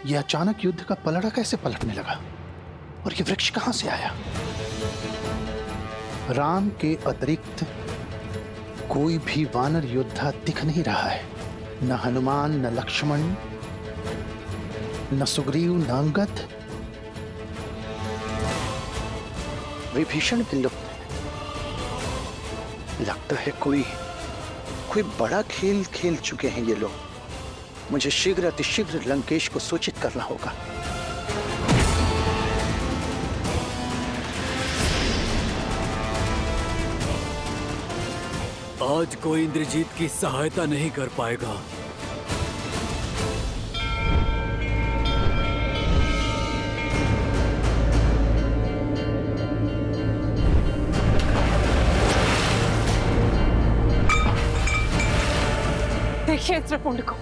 ये अचानक युद्ध का पलड़ा कैसे पलटने लगा और ये वृक्ष कहां से आया? राम के अतिरिक्त कोई भी वानर योद्धा दिख नहीं रहा है। न हनुमान, न लक्ष्मण, न सुग्रीव, न अंगद। विभीषण भी लुप्त है। लगता है कोई बड़ा खेल खेल चुके हैं ये लोग। मुझे शीघ्र अतिशीघ्र लंकेश को सूचित करना होगा। आज कोई इंद्रजीत की सहायता नहीं कर पाएगा। देखिए इंद्रपुंड को,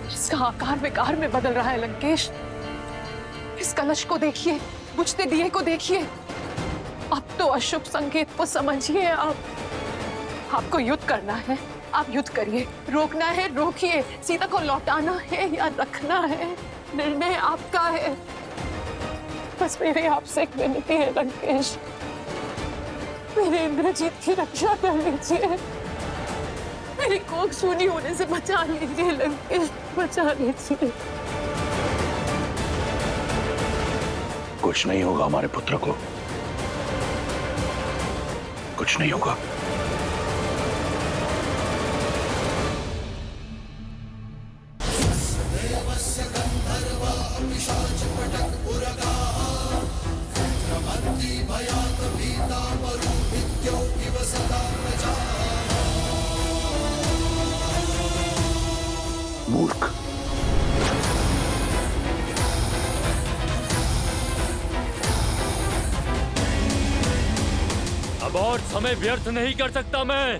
इसका आकार विकार में बदल रहा है लंकेश। इस कलश को देखिए, बुझते दिए को देखिए। अब तो अशुभ संकेत को समझिए। आपको युद्ध करना है, आप युद्ध करिए। रोकना है रोकिए, सीता को लौटाना है या रखना है, निर्णय आपका है। बस मेरे आपसे एक विनती है लंकेश, मेरे इंद्रजीत की रक्षा कर लीजिए। मेरी कोख सूनी होने से बचा लीजिए लंकेश, बचा लीजिए। कुछ नहीं होगा हमारे पुत्र को, कुछ नहीं होगा। मूर्ख, अब और समय व्यर्थ नहीं कर सकता मैं।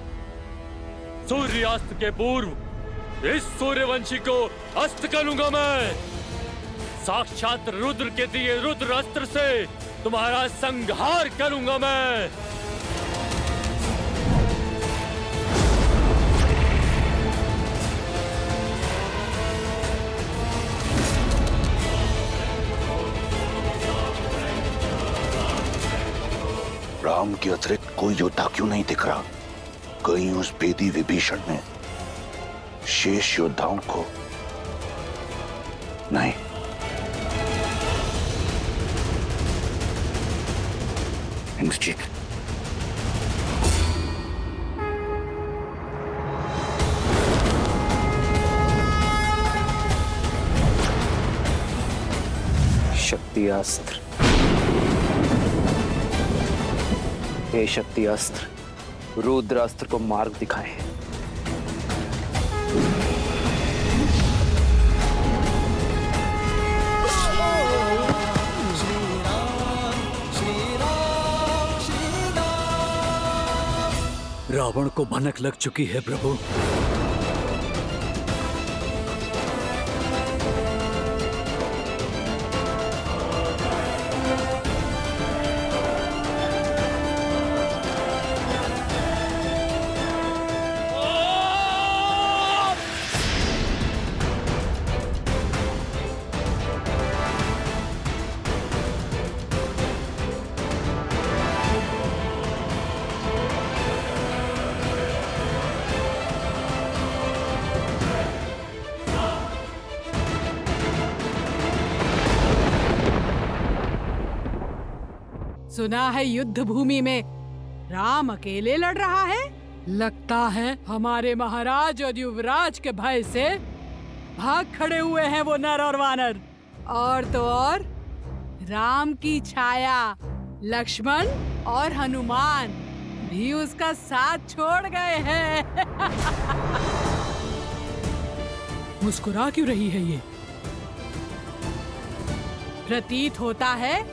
सूर्यास्त के पूर्व इस सूर्यवंशी को अस्त करूंगा मैं। साक्षात रुद्र के दिए रुद्र अस्त्र से तुम्हारा संहार करूंगा मैं। राम के अतिरिक्त कोई योद्धा क्यों नहीं दिख रहा? कहीं उस बेदी विभीषण ने शेष योद्धाओं को नहीं। इंद्रजीत, शक्ति अस्त्र, हे शक्ति अस्त्र, रुद्र अस्त्र को मार्ग दिखाए। रावण को भनक लग चुकी है प्रभु। सुना है युद्ध भूमि में राम अकेले लड़ रहा है। लगता है हमारे महाराज और युवराज के भय से भाग खड़े हुए हैं वो नर और वानर। और तो और राम की छाया लक्ष्मण और हनुमान भी उसका साथ छोड़ गए हैं। मुस्कुरा क्यों रही है ये? प्रतीत होता है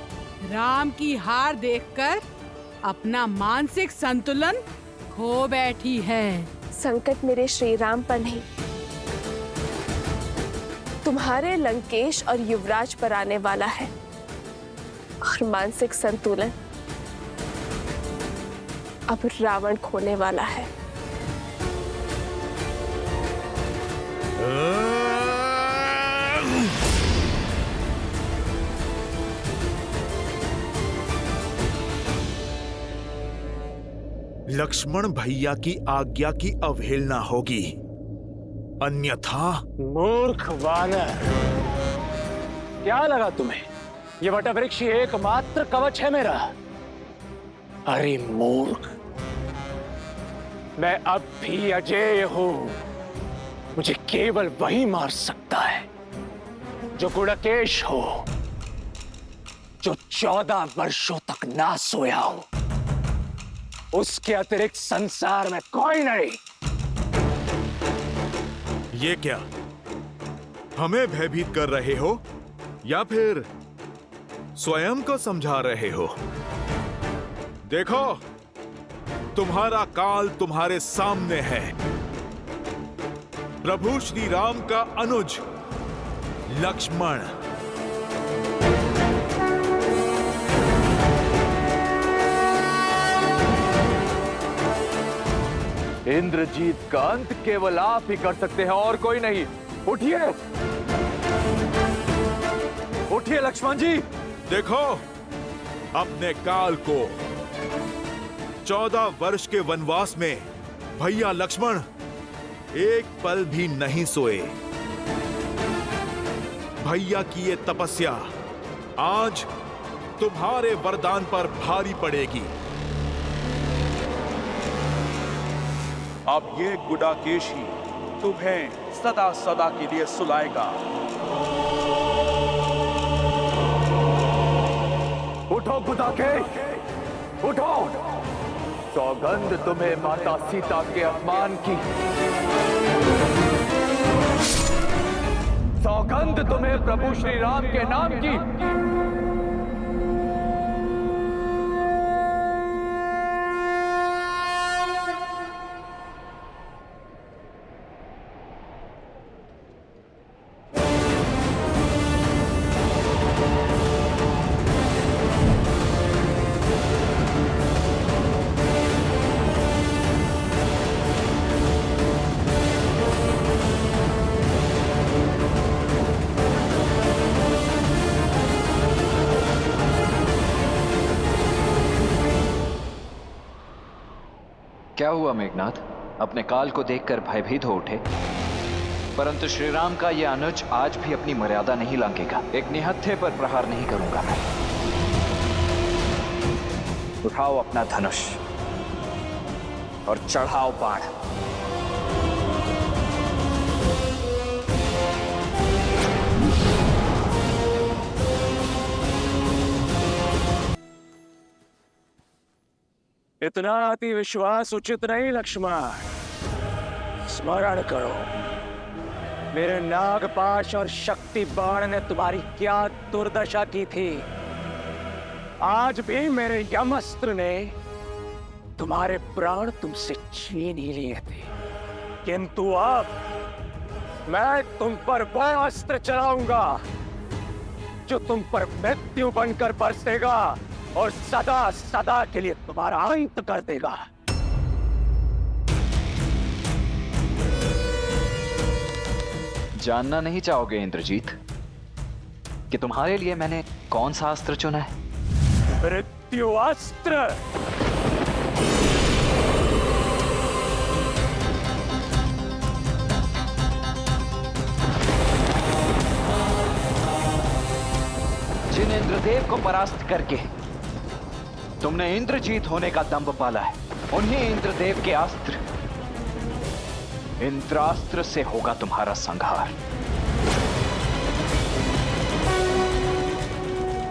राम की हार देखकर अपना मानसिक संतुलन खो बैठी है। संकट मेरे श्री राम पर नहीं, तुम्हारे लंकेश और युवराज पर आने वाला है। और मानसिक संतुलन अब रावण खोने वाला है। लक्ष्मण भैया की आज्ञा की अवहेलना होगी, अन्यथा। मूर्ख वानर, क्या लगा तुम्हें ये वटवृक्ष ही एकमात्र कवच है मेरा? अरे मूर्ख, मैं अब भी अजेय हूं। मुझे केवल वही मार सकता है जो गुड़केश हो, जो 14 वर्षों तक ना सोया हो। उसके अतिरिक्त संसार में कोई नहीं। ये क्या, हमें भयभीत कर रहे हो या फिर स्वयं को समझा रहे हो? देखो, तुम्हारा काल तुम्हारे सामने है। प्रभु श्री राम का अनुज लक्ष्मण। इंद्रजीत का अंत केवल आप ही कर सकते हैं और कोई नहीं। उठिए, उठिए लक्ष्मण जी। देखो, अपने काल को 14 वर्ष के वनवास में भैया लक्ष्मण एक पल भी नहीं सोए। भैया की ये तपस्या आज तुम्हारे वरदान पर भारी पड़ेगी। अब ये गुडाकेश ही तुम्हें सदा सदा के लिए सुलाएगा। उठो गुडाकेश, उठो। सौगंध तुम्हें माता सीता के अपमान की, सौगंध तुम्हें प्रभु श्री राम के नाम की। क्या हुआ मेघनाथ? अपने काल को देखकर भयभीत हो उठे, परंतु श्री राम का यह अनुज आज भी अपनी मर्यादा नहीं लांघेगा। एक निहत्थे पर प्रहार नहीं करूंगा मैं। उठाओ अपना धनुष और चढ़ाओ बाण। इतना अति विश्वास उचित नहीं लक्ष्मण। स्मरण करो, मेरे नागपाश और शक्ति बाण ने तुम्हारी क्या दुर्दशा की थी। आज भी मेरे यमअस्त्र ने तुम्हारे प्राण तुमसे छीन ही लिए थे, किंतु अब मैं तुम पर वह अस्त्र चलाऊंगा जो तुम पर मृत्यु बनकर बरसेगा और सदा सदा के लिए तुम्हारा अंत कर देगा। जानना नहीं चाहोगे इंद्रजीत कि तुम्हारे लिए मैंने कौन सा अस्त्र चुना है? मृत्यु अस्त्र। जिन इंद्रदेव को परास्त करके तुमने इंद्रजीत होने का दंभ पाला है, उन्हीं इंद्रदेव के अस्त्र इंद्रास्त्र से होगा तुम्हारा संहार।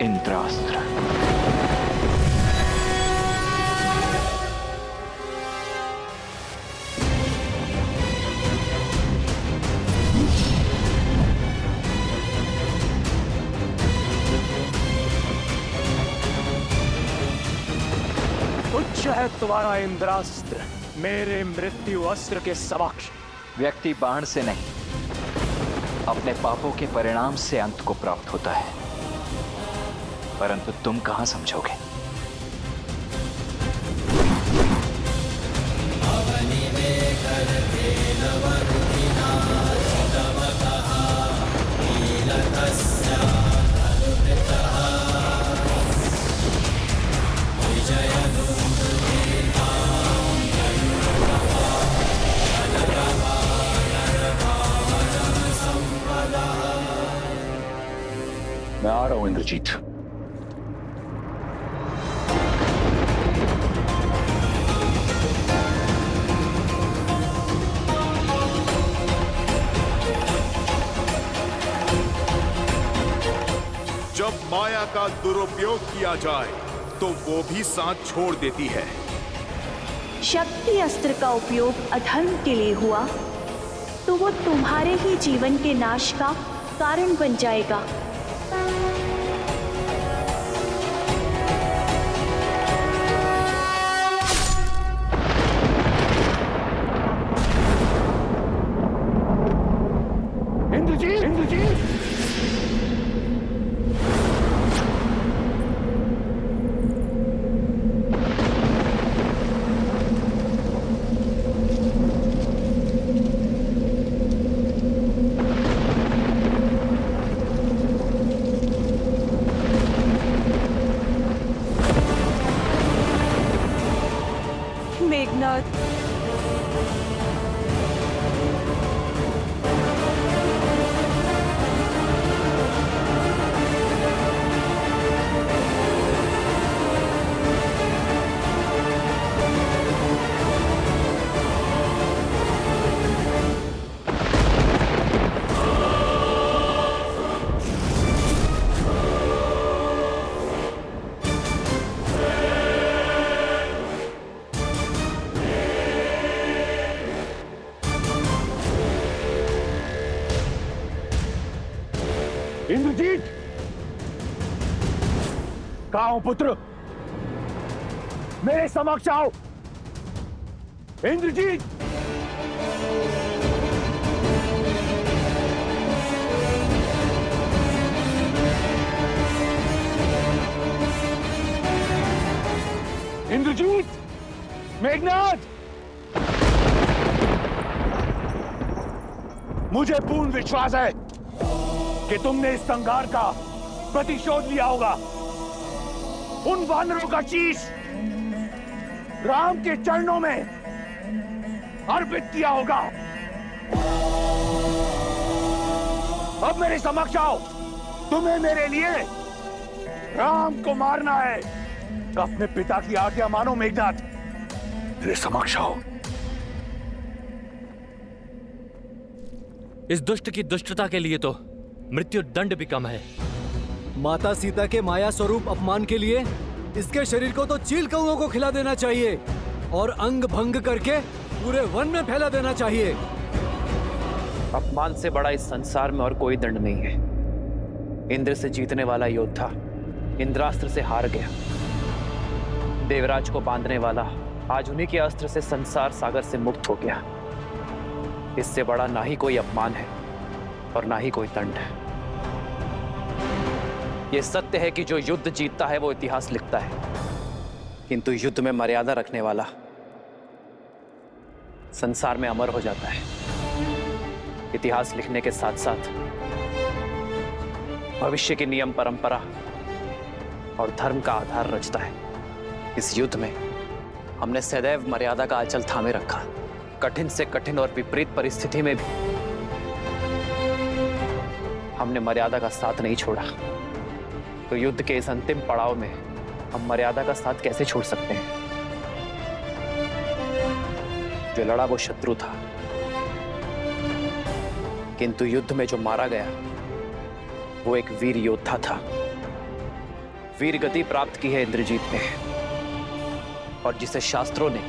इंद्रास्त्र। तुच्छ है तुम्हारा इंद्रास्त्र मेरे मृत्यु अस्त्र के समक्ष। व्यक्ति बाण से नहीं, अपने पापों के परिणाम से अंत को प्राप्त होता है, परंतु तुम कहां समझोगे? मैं आ रहा हूं इंद्रजीत। जब माया का दुरुपयोग किया जाए तो वो भी साथ छोड़ देती है। शक्ति अस्त्र का उपयोग अधर्म के लिए हुआ तो वो तुम्हारे ही जीवन के नाश का कारण बन जाएगा। इंद्रजीत, इंद्रजीत! मेघनाद, इंद्रजीत! कहाँ हो पुत्र? मेरे समक्ष आओ। इंद्रजीत! इंद्रजीत! मेघनाद! मुझे पूर्ण विश्वास है कि तुमने इस संघार का प्रतिशोध लिया होगा। उन वानरों का शीश राम के चरणों में अर्पित किया होगा। अब मेरे समक्ष आओ। तुम्हें मेरे लिए राम को मारना है। अपने पिता की आज्ञा मानो मेघनाद। मेरे समक्ष आओ। इस दुष्ट की दुष्टता के लिए तो मृत्यु दंड भी कम है। माता सीता के माया स्वरूप अपमान के लिए इसके शरीर को तो चील कौओं को खिला देना चाहिए और अंग भंग करके पूरे वन में फैला देना चाहिए। अपमान से बड़ा इस संसार में और कोई दंड नहीं है। इंद्र से जीतने वाला योद्धा इंद्रास्त्र से हार गया। देवराज को बांधने वाला आज उन्हीं के अस्त्र से संसार सागर से मुक्त हो गया। इससे बड़ा ना ही कोई अपमान है और ना ही कोई दंड है। यह सत्य है कि जो युद्ध जीतता है वो इतिहास लिखता है, किंतु युद्ध में मर्यादा रखने वाला संसार में अमर हो जाता है। इतिहास लिखने के साथ साथ भविष्य के नियम, परंपरा और धर्म का आधार रचता है। इस युद्ध में हमने सदैव मर्यादा का आंचल थामे रखा। कठिन से कठिन और विपरीत परिस्थिति में भी हमने मर्यादा का साथ नहीं छोड़ा। तो युद्ध के इस अंतिम पड़ाव में हम मर्यादा का साथ कैसे छोड़ सकते हैं? जो लड़ा वो शत्रु था, किंतु युद्ध में जो मारा गया वो एक वीर योद्धा था। वीर गति प्राप्त की है इंद्रजीत ने, और जिसे शास्त्रों ने,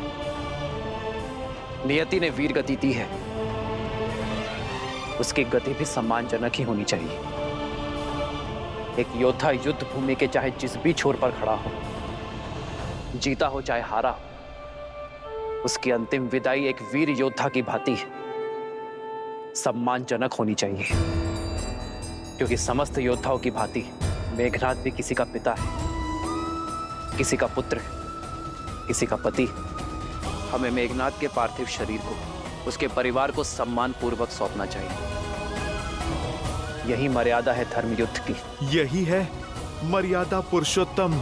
नियति ने वीर गति दी है, उसकी गति भी सम्मानजनक ही होनी चाहिए। एक योद्धा युद्ध भूमि के चाहे जिस भी छोर पर खड़ा हो, जीता हो चाहे हारा हो, उसकी अंतिम विदाई एक वीर योद्धा की भांति सम्मानजनक होनी चाहिए। क्योंकि समस्त योद्धाओं की भांति मेघनाद भी किसी का पिता है, किसी का पुत्र है, किसी का पति। हमें मेघनाद के पार्थिव शरीर को उसके परिवार को सम्मान पूर्वक सौंपना चाहिए। यही मर्यादा है धर्म युद्ध की। यही है मर्यादा पुरुषोत्तम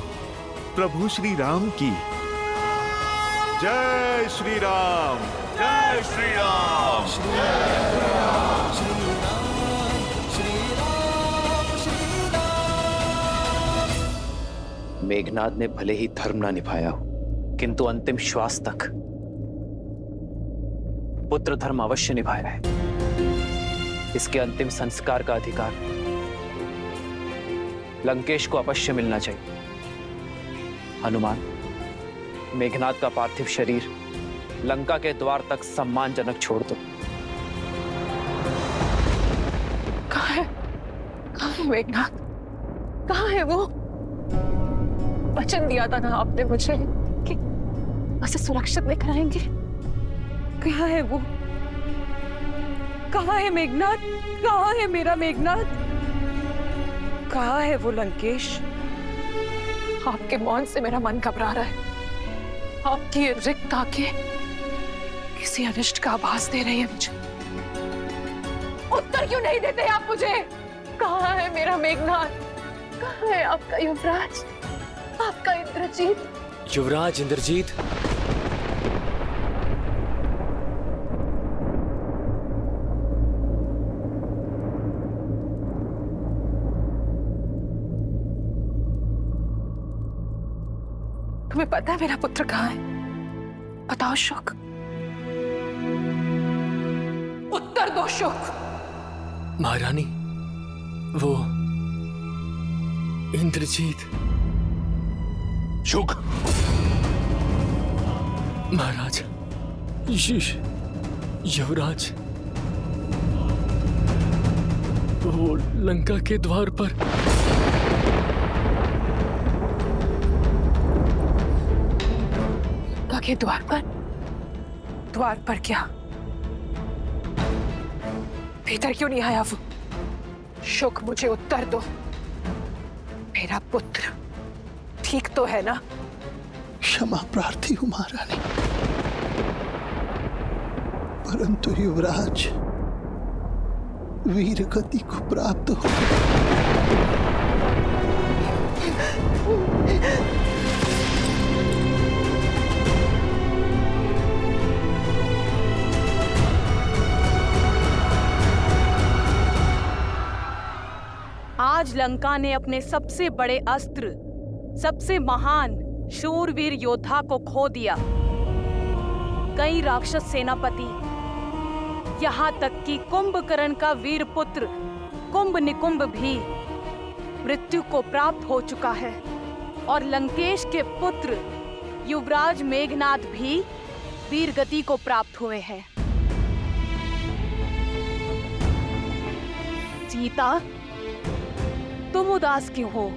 प्रभु श्री राम की। जय श्री राम, जय श्री राम, जय श्री राम, श्री राम, श्री राम, श्री राम। मेघनाद ने भले ही धर्म ना निभाया हो, किंतु अंतिम श्वास तक पुत्र धर्म अवश्य निभाया है। इसके अंतिम संस्कार का अधिकार लंकेश को अवश्य मिलना चाहिए। हनुमान, मेघनाद का पार्थिव शरीर लंका के द्वार तक सम्मानजनक छोड़ दो। कहाँ है मेघनाद? कहाँ है वो? वचन दिया था ना आपने मुझे कि उसे सुरक्षित लेकर आएंगे। कहाँ है वो? कहाँ है मेघनाद? कहाँ है मेरा मेघनाद? कहाँ है वो लंकेश? आपके मौन से मेरा मन घबरा रहा है। आपकी ये रिक्त आंखें किसी अनिष्ट का आभास दे रही है मुझे। उत्तर क्यों नहीं देते आप मुझे? कहाँ है मेरा मेघनाद? कहाँ है आपका युवराज, आपका इंद्रजीत? युवराज इंद्रजीत, तुम्हें पता है मेरा पुत्र कहाँ है? बताओ शुक, उत्तर दो शुक। महारानी, वो इंद्रजीत। शुक, महाराज, युवराज, वो लंका के द्वार पर। लंका के द्वार पर? द्वार पर क्या? भीतर क्यों नहीं आया वो? शुक, मुझे उत्तर दो। मेरा पुत्र ठीक तो है ना? क्षमा प्रार्थी हूं महारानी, परंतु युवराज वीर गति को प्राप्त हो। आज लंका ने अपने सबसे बड़े अस्त्र, सबसे महान शूरवीर योद्धा को खो दिया। कई राक्षस सेनापति, यहाँ तक कि कुंभकर्ण का वीर पुत्र कुंभ निकुंभ भी मृत्यु को प्राप्त हो चुका है, और लंकेश के पुत्र युवराज मेघनाद भी वीर गति को प्राप्त हुए हैं। सीता, तुम उदास क्यों हो?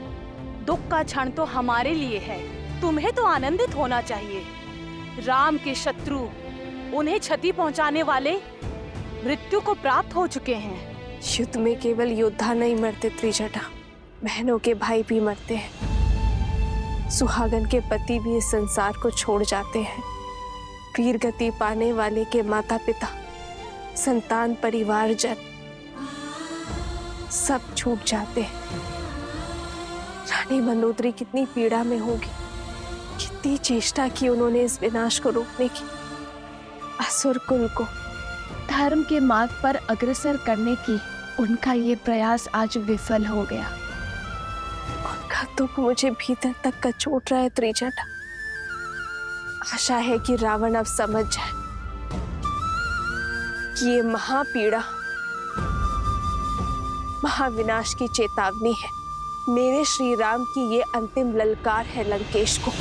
दुख का क्षण तो हमारे लिए है, तुम्हें तो आनंदित होना चाहिए। राम के शत्रु, उन्हें क्षति पहुंचाने वाले मृत्यु को प्राप्त हो चुके हैं। युद्ध में केवल योद्धा नहीं मरते त्रिजटा, बहनों के भाई भी मरते हैं। सुहागन के पति भी इस संसार को छोड़ जाते हैं। वीर गति पाने वाले के माता पिता, संतान, परिवार जन सब छूट जाते हैं। रानी मंदोदरी कितनी पीड़ा में होगी, कितनी चेष्टा की उन्होंने इस विनाश को रोकने की। असुर कुल को धर्म के मार्ग पर अग्रसर करने की उनका ये प्रयास आज विफल हो गया। उनका दुख मुझे भीतर तक कचोट रहा है त्रिजटा। आशा है कि रावण अब समझ जाए कि ये महापीड़ा महाविनाश की चेतावनी है। मेरे श्री राम की ये अंतिम ललकार है लंकेश को।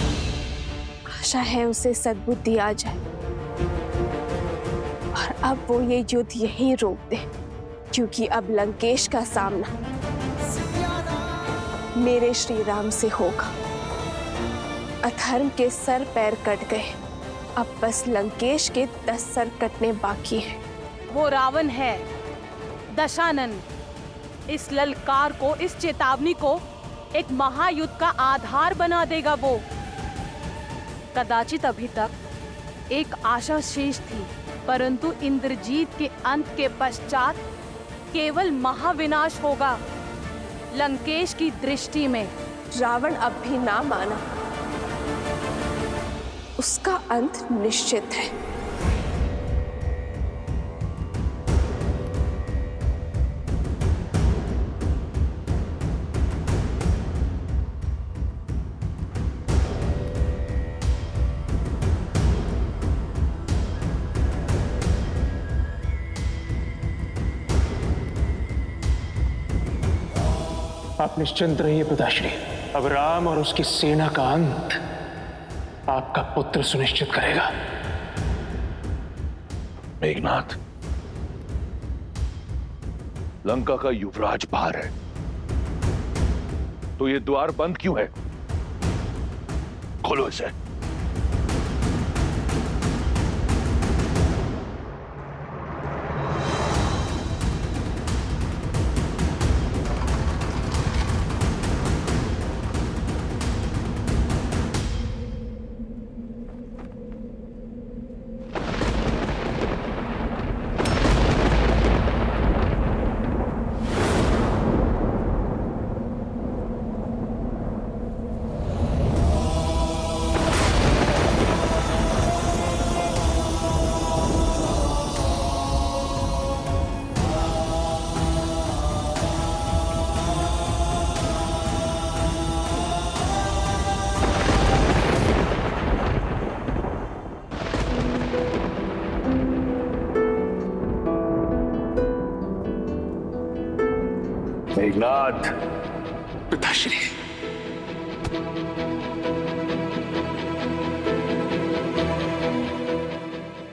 आशा है उसे सद्बुद्धि आ जाए और अब वो ये युद्ध यहीं रोक दे, क्योंकि अब लंकेश का सामना मेरे श्री राम से होगा। अधर्म के सर पैर कट गए, अब बस लंकेश के 10 सर कटने बाकी हैं। वो रावण है, दशानन। इस ललकार को, इस चेतावनी को एक महायुद्ध का आधार बना देगा वो। कदाचित अभी तक एक आशा शेष थी, परंतु इंद्रजीत के अंत के पश्चात केवल महाविनाश होगा। लंकेश की दृष्टि में रावण अब भी ना माना, उसका अंत निश्चित है। आप निश्चिंत रहिए पिताश्री। अब राम और उसकी सेना का अंत आपका पुत्र सुनिश्चित करेगा। मेघनाथ, लंका का युवराज बाहर है, तो ये द्वार बंद क्यों है? खोलो इसे। मेघनाथ, पिताश्री,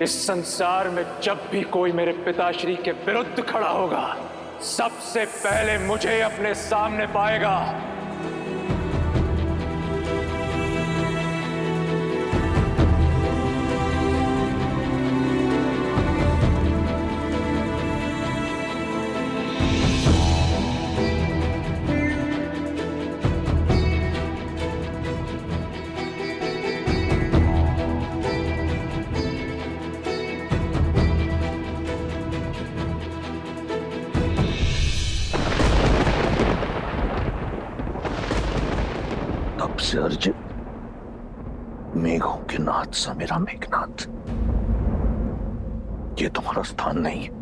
इस संसार में जब भी कोई मेरे पिताश्री के विरुद्ध खड़ा होगा, सबसे पहले मुझे अपने सामने पाएगा। से अर्जित मेघों के नाथ सा मेरा मेघनाथ, ये तुम्हारा स्थान नहीं है।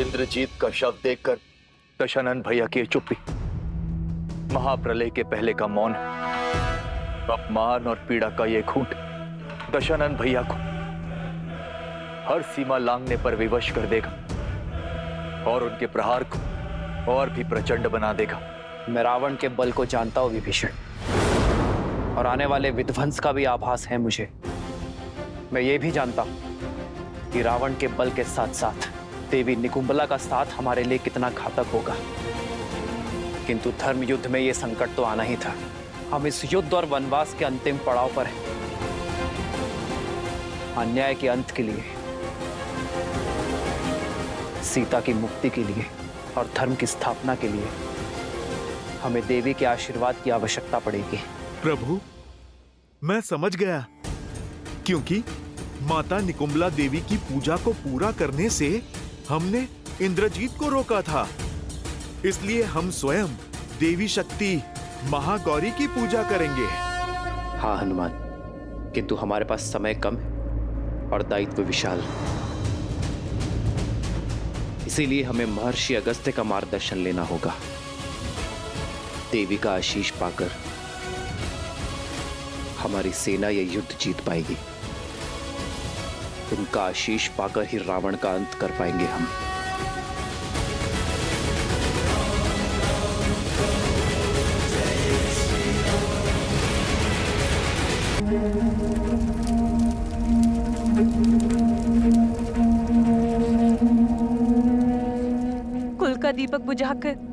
इंद्रजीत का शव देखकर दशानन भैया की चुप्पी, महाप्रलय के पहले का मौन, अपमान और पीड़ा का ये घूंट दशानन भैया को हर सीमा लांघने पर विवश कर देगा और उनके प्रहार को और भी प्रचंड बना देगा। मैं रावण के बल को जानता हूं विभीषण, और आने वाले विध्वंस का भी आभास है मुझे। मैं ये भी जानता हूं कि रावण के बल के साथ साथ देवी निकुंबला का साथ हमारे लिए कितना घातक होगा। किंतु धर्म युद्ध में यह संकट तो आना ही था। हम इस युद्ध और वनवास के अंतिम पड़ाव पर हैं। अन्याय के अंत के लिए, सीता की मुक्ति के लिए और धर्म की स्थापना के लिए हमें देवी के आशीर्वाद की आवश्यकता पड़ेगी। प्रभु, मैं समझ गया, क्योंकि माता निकुंबला देवी की पूजा को पूरा करने से हमने इंद्रजीत को रोका था। इसलिए हम स्वयं देवी शक्ति महागौरी की पूजा करेंगे। हाँ हनुमान, किंतु हमारे पास समय कम है और दायित्व विशाल। इसीलिए हमें महर्षि अगस्त्य का मार्गदर्शन लेना होगा। देवी का आशीष पाकर हमारी सेना ये युद्ध जीत पाएगी। उनका आशीष पाकर ही रावण का अंत कर पाएंगे हम। कुल का दीपक बुझाकर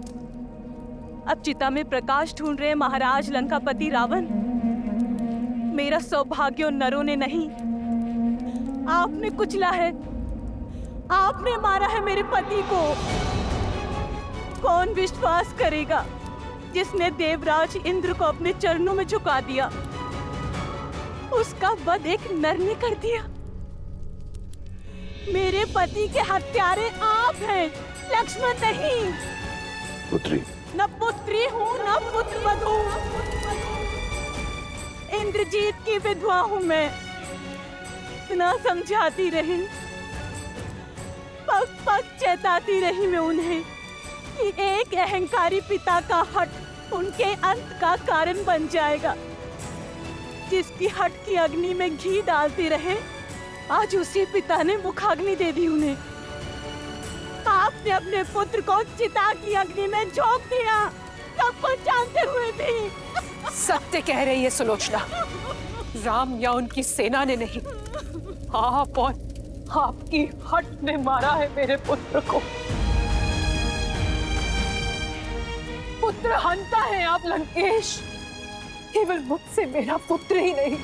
अब चिता में प्रकाश ढूंढ रहे महाराज लंकापति रावण। मेरा सौभाग्य उन नरों ने नहीं, आपने कुचला है, आपने मारा है मेरे पति को। कौन विश्वास करेगा जिसने देवराज इंद्र को अपने चरणों में झुका दिया, उसका वध एक नर ने कर दिया। मेरे पति के हत्यारे आप हैं, लक्ष्मण नहीं। पुत्री, न पुत्री हूँ न पुत्र वधू, इंद्रजीत की विधवा हूँ मैं। न समझाती रही, पग पग चेताती रही मैं उन्हें कि एक अहंकारी पिता का हट उनके अंत का कारण बन जाएगा। जिसकी हट की अग्नि में घी डालते रहे, आज उसी पिता ने मुखाग्नि दे दी उन्हें। आपने अपने पुत्र को चिता की अग्नि में झोंक दिया, सब कुछ जानते हुए भी। सत्य कह रही है सुलोचना, राम या उनकी सेना ने नहीं, आप और आपकी हट ने मारा है मेरे पुत्र को। पुत्र हंता है आप लंकेश, केवल मुझसे मेरा पुत्र ही नहीं,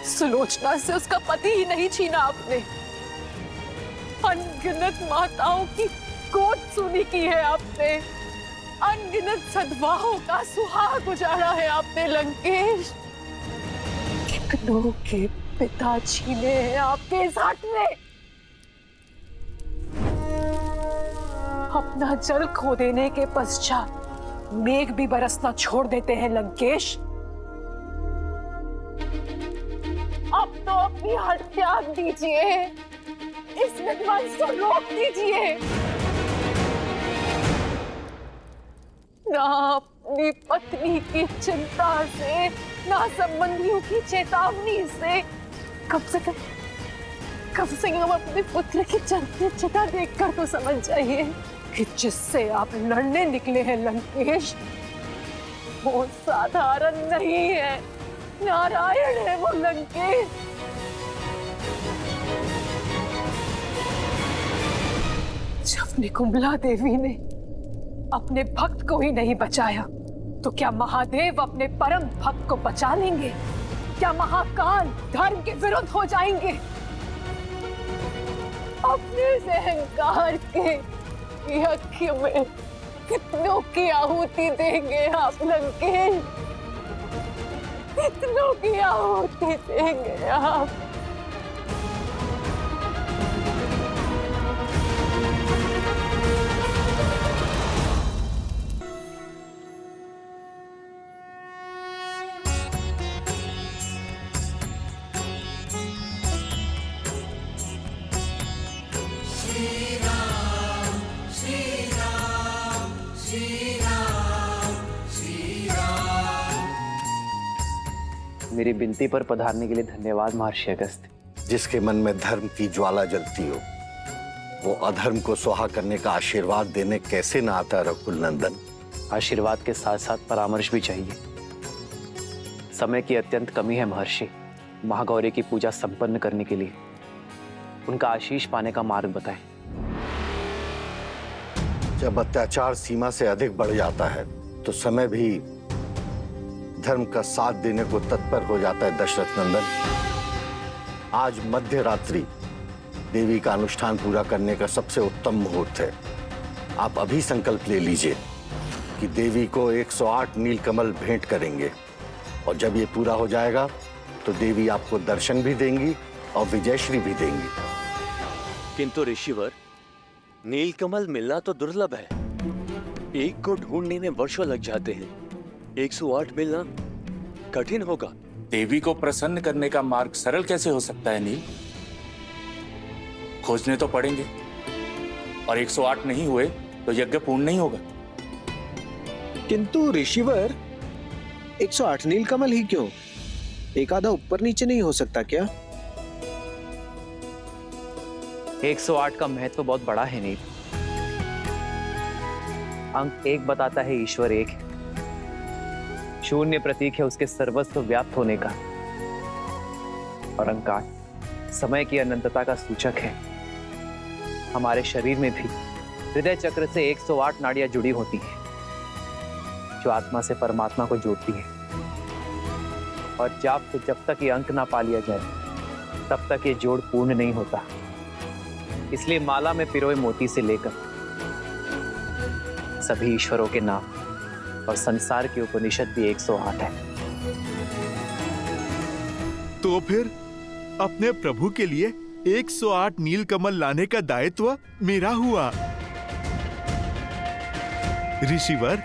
सुलोचना से उसका पति ही नहीं छीना आपने। अनगिनत माताओं की गोद सूनी की है आपने, अनगिनत सद्भावों का सुहाग उजाड़ा है आपने लंकेश। कितनों के पिता छीने हैं आपके इस हट में। अपना जल खो देने के पश्चात मेघ भी बरसना छोड़ देते हैं लंकेश। अब तो अपनी हट त्याग दीजिए, इस विध्वंस को रोक दीजिए। ना अपनी पत्नी की चिंता से, ना संबंधियों की चेतावनी से, कम से कम अपने पुत्र की चलती चिता देखकर तो समझ जाइए कि जिससे आप लड़ने निकले हैं लंकेश, वो साधारण नहीं है, नारायण है वो लंकेश। जब निकुंभला देवी ने अपने भक्त को ही नहीं बचाया, तो क्या महादेव अपने परम भक्त को बचा लेंगे? क्या महाकाल धर्म के विरुद्ध हो जाएंगे? अपने इस अहंकार के यज्ञ में कितनों की आहुति देंगे आप लंकेश? कितनों की आहुति देंगे आप? मेरी विनती पर पधारने के लिए धन्यवाद महर्षि अगस्त्य। जिसके मन में धर्म की ज्वाला जलती हो, वो अधर्म को स्वाहा करने का आशीर्वाद देने कैसे ना आता रघुकुल नंदन। आशीर्वाद के साथ साथ परामर्श भी चाहिए। समय की अत्यंत कमी है महर्षि। महागौरी की पूजा संपन्न करने के लिए उनका आशीष पाने का मार्ग बताएं। जब अत्याचार सीमा से अधिक बढ़ जाता है तो समय भी धर्म का साथ देने को तत्पर हो जाता है दशरथ नंदन। आज मध्य रात्रि देवी का अनुष्ठान पूरा करने का सबसे उत्तम मुहूर्त है। आप अभी संकल्प ले लीजिए कि देवी को 108 नीलकमल भेंट करेंगे, और जब ये पूरा हो जाएगा तो देवी आपको दर्शन भी देंगी और विजयश्री भी देंगी। किंतु ऋषिवर, नीलकमल मिलना तो दुर्लभ है। एक को ढूंढने में वर्षों लग जाते हैं। 108 मिलना कठिन होगा। देवी को प्रसन्न करने का मार्ग सरल कैसे हो सकता है नील? खोजने तो पड़ेंगे, और 108 नहीं हुए तो यज्ञ पूर्ण नहीं होगा। किंतु ऋषिवर, 108 नीलकमल ही क्यों, एक आधा ऊपर नीचे नहीं हो सकता क्या? 108 का महत्व बहुत बड़ा है नील। अंक 1 बताता है ईश्वर एक है। 0 प्रतीक है उसके सर्वस्व व्याप्त होने का, और अंक 8 समय की अनंतता का सूचक है। हमारे शरीर में भी हृदय चक्र से 108 नाड़ियां जुड़ी होती हैं, जो आत्मा से परमात्मा को जोड़ती है। और जब तक ये अंक ना पा लिया जाए, तब तक ये जोड़ पूर्ण नहीं होता। इसलिए माला में पिरोए मोती से लेकर सभी ईश्वरों के नाम और संसार की उपनिषद भी 108 है। तो फिर अपने प्रभु के लिए 108 नीलकमल लाने का दायित्व मेरा हुआ। ऋषिवर,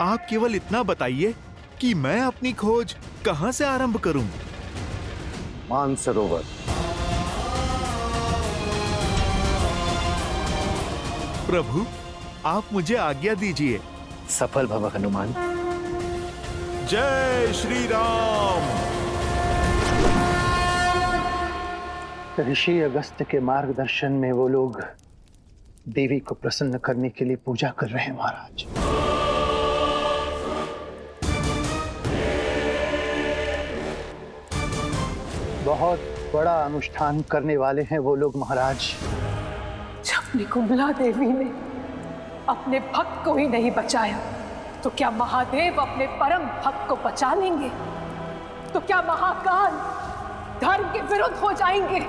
आप केवल इतना बताइए कि मैं अपनी खोज कहां से आरंभ करूं? मानसरोवर। प्रभु, आप मुझे आज्ञा दीजिए। सफल भव हनुमान। जय श्री राम। ऋषि अगस्त्य के मार्गदर्शन में वो लोग देवी को प्रसन्न करने के लिए पूजा कर रहे हैं महाराज। बहुत बड़ा अनुष्ठान करने वाले हैं वो लोग महाराज। जब निकुंभला देवी ने अपने भक्त को ही नहीं बचाया, तो क्या महादेव अपने परम भक्त को बचा लेंगे? तो क्या महाकाल धर्म के विरुद्ध हो जाएंगे?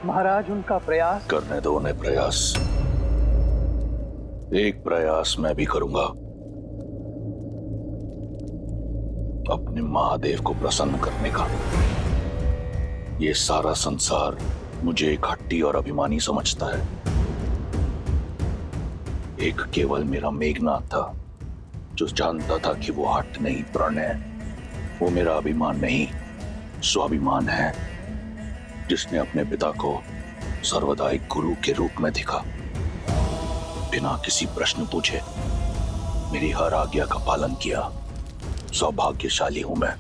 महाराज, उनका प्रयास करने दो उन्हें प्रयास। एक प्रयास मैं भी करूंगा, अपने महादेव को प्रसन्न करने का। ये सारा संसार मुझे एक हट्टी और अभिमानी समझता है। एक केवल मेरा मेघनाथ था, जो जानता था कि वो हट नहीं, प्रण है। वो मेरा अभिमान नहीं, स्वाभिमान है, जिसने अपने पिता को सर्वदा एक गुरु के रूप में देखा। बिना किसी प्रश्न पूछे मेरी हर आज्ञा का पालन किया। सौभाग्यशाली हूं मैं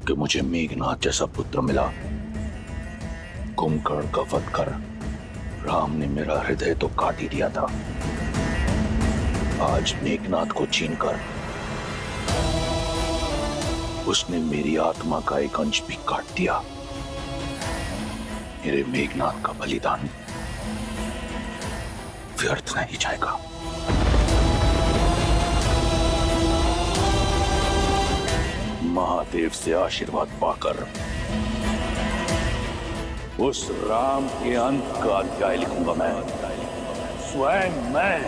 कि मुझे मेघनाथ जैसा पुत्र मिला। कुंभकर्ण का वध कर राम ने मेरा हृदय तो काट ही दिया था, आज मेघनाथ को छीनकर उसने मेरी आत्मा का एक अंश भी काट दिया। मेरे मेघनाथ का बलिदान व्यर्थ नहीं जाएगा। महादेव से आशीर्वाद पाकर उस राम के अंत का अध्याय लिखूंगा मैं, स्वयं मैं,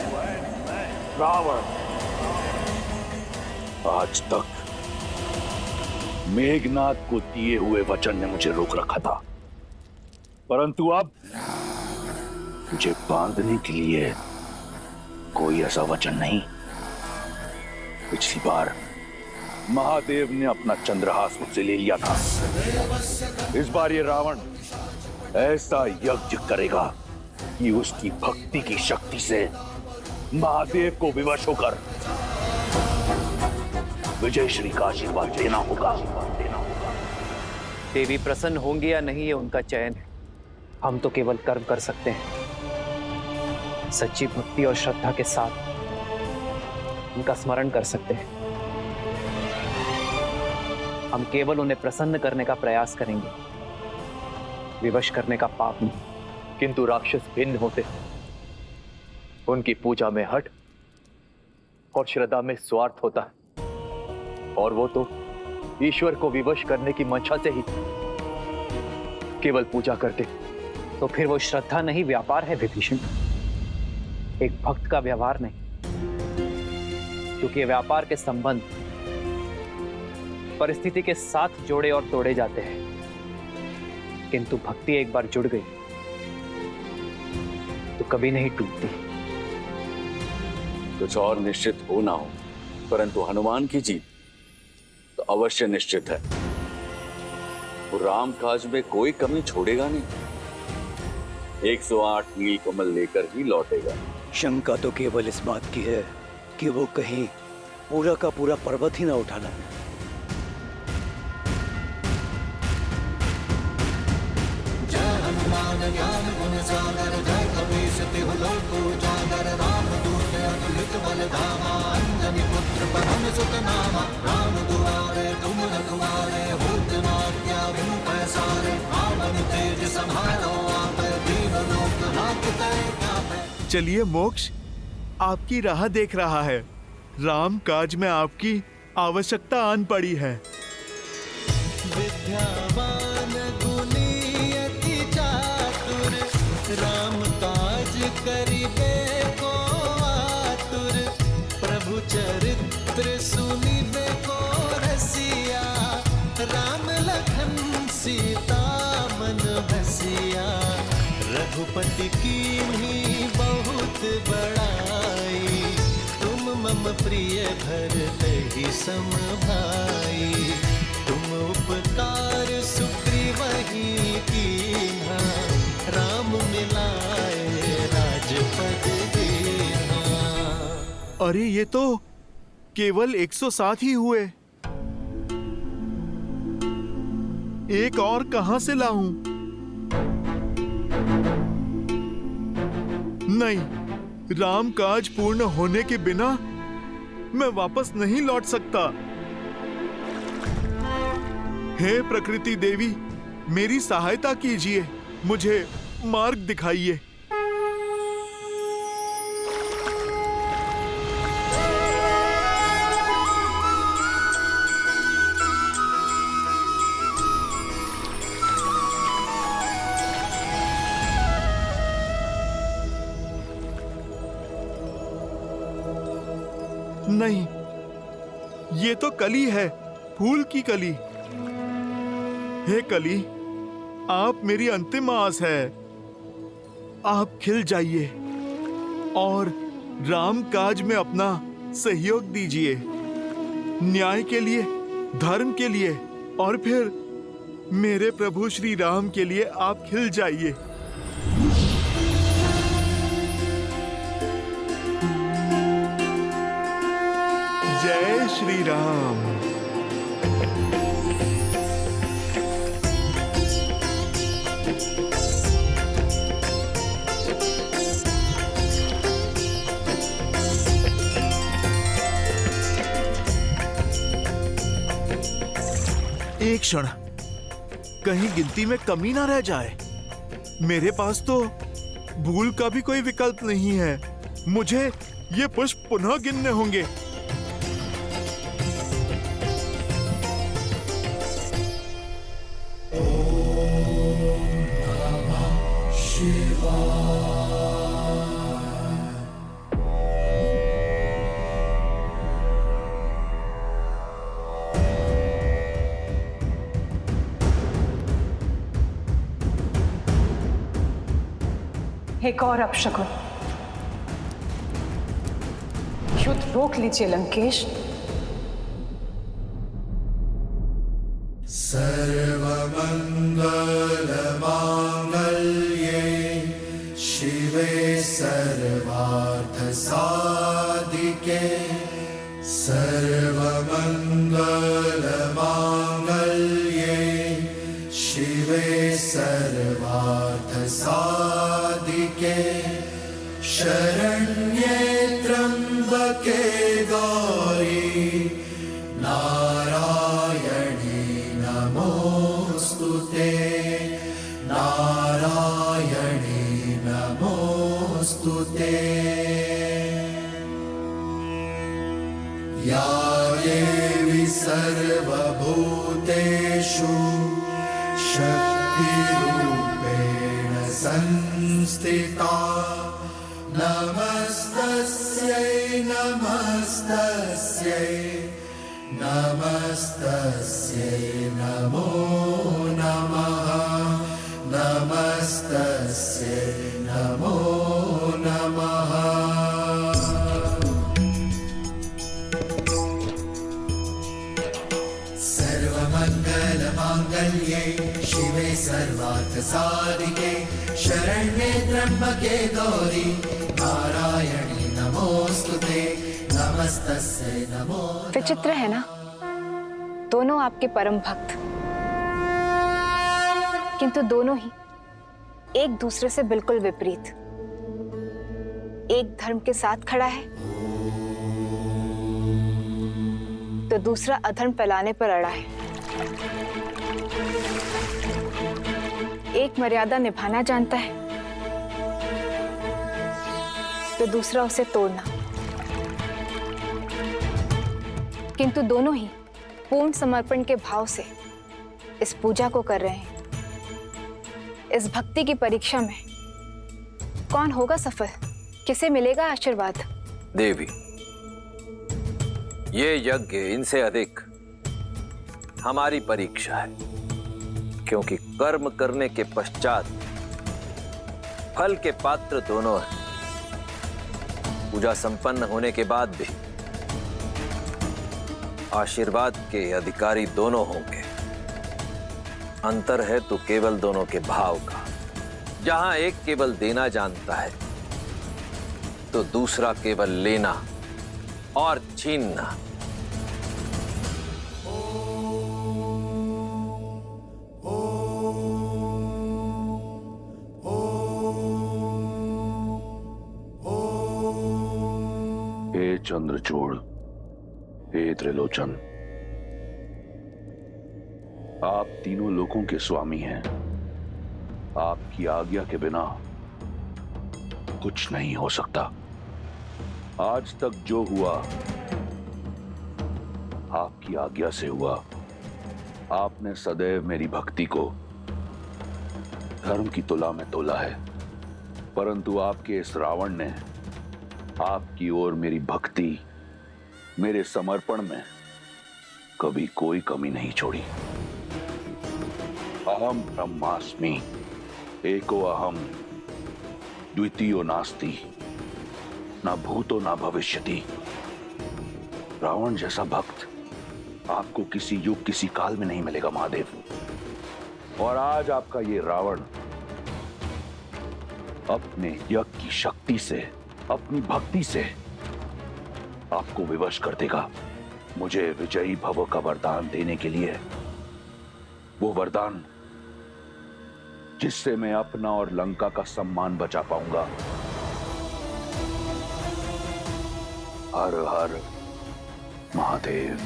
रावण। आज तक मेघनाथ को दिए हुए वचन ने मुझे रोक रखा था, परंतु अब मुझे बांधने के लिए कोई ऐसा वचन नहीं। पिछली बार महादेव ने अपना चंद्रहास मुझसे ले लिया था। इस बार ये रावण ऐसा यज्ञ करेगा कि उसकी भक्ति की शक्ति से महादेव को विवश होकर विजय श्री का आशीर्वाद देना होगा। देवी प्रसन्न होंगे या नहीं, ये उनका चयन है। हम तो केवल कर्म कर सकते हैं। सच्ची भक्ति और श्रद्धा के साथ उनका स्मरण कर सकते हैं। हम केवल उन्हें प्रसन्न करने का प्रयास करेंगे, विवश करने का पाप नहीं। किंतु राक्षस भिन्न होते, उनकी पूजा में हट और श्रद्धा में स्वार्थ होता है, और वो तो ईश्वर को विवश करने की मंशा से ही केवल पूजा करते। तो फिर वो श्रद्धा नहीं, व्यापार है विभीषण, एक भक्त का व्यवहार नहीं। क्योंकि व्यापार के संबंध परिस्थिति के साथ जोड़े और तोड़े जाते हैं, किंतु भक्ति एक बार जुड़ गई तो कभी नहीं टूटती। कुछ और निश्चित हो ना हो, परंतु हनुमान की जीत तो अवश्य निश्चित है, वो राम काज में कोई कमी छोड़ेगा नहीं। 108 नीलकमल लेकर ही लौटेगा। शंका तो केवल इस बात की है कि वो कहीं पूरा का पूरा पर्वत ही ना उठा लाए। ज्ञान गुण सागर जय कपीश तिहु लोक उजागर रामदूत अतुलित बल धामा अंजनी पुत्र पवन सुत नामा राम दुआरे तुम रखवारे होत न क्या बिनु पैसारे रावण तेज संहारो आप दीन लोक नाथ करे क्या। चलिए मोक्ष आपकी राह देख रहा है। राम काज में आपकी आवश्यकता आन पड़ी है। विद्यावान गुणी अति चातुर राम काज करिबे को आतुर प्रभु चरित्र सुनिबे को रसिया राम लखन सीता मन बसिया रघुपति कीन्ही बहुत बड़ाई तुम मम प्रिय भरत ही सम भाई तुम उपकार सुग्रीवहि कीन्हा राम मिलाए राजपद दीन्हा। अरे ये तो केवल 107 ही हुए। एक और कहां से लाऊं? नहीं, राम काज पूर्ण होने के बिना मैं वापस नहीं लौट सकता। हे प्रकृति देवी, मेरी सहायता कीजिए, मुझे मार्ग दिखाइए। नहीं, ये तो कली है, फूल की कली। हे कली, आप मेरी अंतिम आस है। आप खिल जाइए और राम काज में अपना सहयोग दीजिए, न्याय के लिए, धर्म के लिए और फिर मेरे प्रभु श्री राम के लिए आप खिल जाइए। जय श्री राम। एक क्षण, कहीं गिनती में कमी ना रह जाए। मेरे पास तो भूल का भी कोई विकल्प नहीं है। मुझे ये पुष्प पुनः गिनने होंगे। एक और अपशकुन। युद्ध रोक लीजिए लंकेश। सर्वमंगल मांगल्ये शिवे सर्वार्थ साधिके सर्वमंगल मांगल्ये शिवे सर्वार्थ साधिके शरण्ये त्र्यंबके गौरी नारायणी नमोस्तुते नारायणी नमोस्तुते या देवी सर्वभूतेषु शक्तिरूपेण संस्थिता नमस्तस्यै नमस्तस्यै नमस्तस्यै नमो नमः नमस्तस्यै नमो नमः। कौसल्ये शिवे सर्वार्थ साधिके शरण्ये त्र्यंबके गौरी नारायणी नमोस्तुते नमस्तस्यै नमो। विचित्र है ना, दोनों आपके परम भक्त, किंतु दोनों ही एक दूसरे से बिल्कुल विपरीत। एक धर्म के साथ खड़ा है तो दूसरा अधर्म फैलाने पर अड़ा है। एक मर्यादा निभाना जानता है तो दूसरा उसे तोड़ना। किंतु दोनों ही पूर्ण समर्पण के भाव से इस पूजा को कर रहे हैं। इस भक्ति की परीक्षा में कौन होगा सफल, किसे मिलेगा आशीर्वाद? देवी, ये यज्ञ इनसे अधिक हमारी परीक्षा है, क्योंकि कर्म करने के पश्चात फल के पात्र दोनों हैं। पूजा संपन्न होने के बाद भी आशीर्वाद के अधिकारी दोनों होंगे। अंतर है तो केवल दोनों के भाव का। जहां एक केवल देना जानता है तो दूसरा केवल लेना और छीनना। हे चंद्रचूड़, हे त्रिलोचन, आप तीनों लोकों के स्वामी हैं। आपकी आज्ञा के बिना कुछ नहीं हो सकता। आज तक जो हुआ आपकी आज्ञा से हुआ। आपने सदैव मेरी भक्ति को धर्म की तुला में तोला है, परंतु आपके इस रावण ने आपकी ओर मेरी भक्ति, मेरे समर्पण में कभी कोई कमी नहीं छोड़ी। अहम ब्रह्मास्मि, एको अहम, द्वितीयो नास्ति, ना भूतो ना भविष्यति। रावण जैसा भक्त आपको किसी युग किसी काल में नहीं मिलेगा महादेव। और आज आपका ये रावण अपने यज्ञ की शक्ति से, अपनी भक्ति से आपको विवश कर देगा। मुझे विजयी भव का वरदान देने के लिए, वो वरदान जिससे मैं अपना और लंका का सम्मान बचा पाऊंगा। हर हर महादेव।